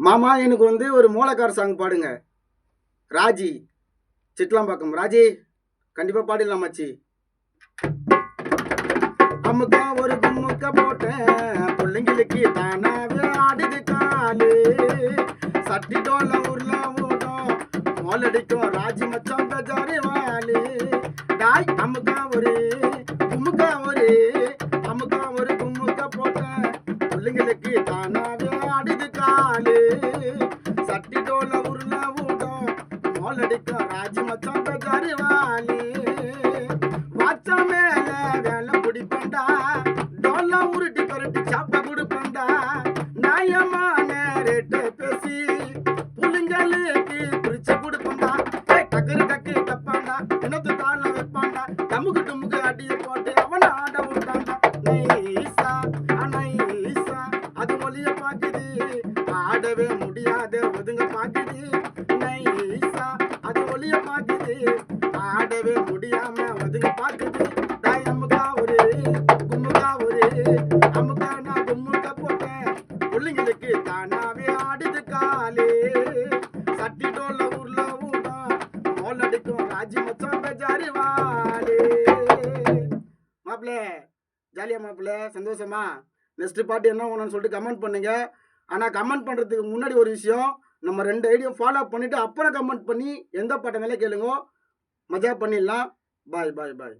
மாமா எனக்கு வந்து ஒரு மூலக்கார சாங் பாடுங்க. ராஜி சிட்லாம்பாக்கம். ராஜி கண்டிப்பாக பாடிடலாம் மச்சி. அம்முக்கா ஒரு கும்முக்க போட்டேன் பிள்ளைங்களுக்கு தானாவே ஆடுது காலு. சட்டி டோல ஊர்ல ஊட்டும் மோலடிக்கும் ராஜி மச்சான் பெஜாரி வாலு. டாய் அம்முக்கா ஒரு கும்முக்கா ஒரு அம்முக்கா ஒரு கும்முக்க போட்டேன் பிள்ளைங்களுக்கு தானாவே ஆடுது காலு. சட்டி டோல ஊர்ல ஊட்டும் மோலடிக்கும் ராஜி மச்சான் பெஜாரி வாலு. வாச்சா மேல வேலை பிடிப்பண்டா டோலா உருட்டி பரட்டி சாப்ப கொடுப்பண்டா. நியாயமான ரேட்டு பேசி புள்ளிங்களுக்கு பிரிச்சு கொடுப்பண்டா. டக்கரு டக்கு டப்பாண்டா இன்னத்து தாள வைப்பாண்டா. டமுக்கு டுமுக்கு அடிய போட்டு அவனை ஆட விட்டாண்டா. நைசா நைசா அது மொழிய பாக்குது ஆடவே முடியாத ஒதுங்க பாக்குது. நைசா அது மொழிய பாக்குது ஆடவே முடியாம ஒதுங்க பாக்குது. டாய் அம்முக்கா ஒரு கும்முக்கா ஒரு அம்முக்கா நான் கும்முக்க போட்டேன் பிள்ளைங்களுக்கு தானாவே ஆடுது காலே. சட்டி டோல ஊர்ல ஊடா மோலடிக்கும் ராஜி மச்சான் பெஜாரி வாலே. மாப்பிள்ள ஜாலியா மாப்பிள்ள சந்தோஷமா? நெக்ஸ்ட் பாட்டு என்ன வேணும்னு சொல்லிட்டு கமெண்ட் பண்ணுங்க. ஆனால் கமெண்ட் பண்ணுறதுக்கு முன்னாடி ஒரு விஷயம், நம்ம 2 ஐடியா ஃபாலோ பண்ணிவிட்டு அப்புறம் கமெண்ட் பண்ணி எந்த பாட்டை மேலே கேளுங்க, மஜா பண்ணிடலாம். பாய் பாய் பாய்.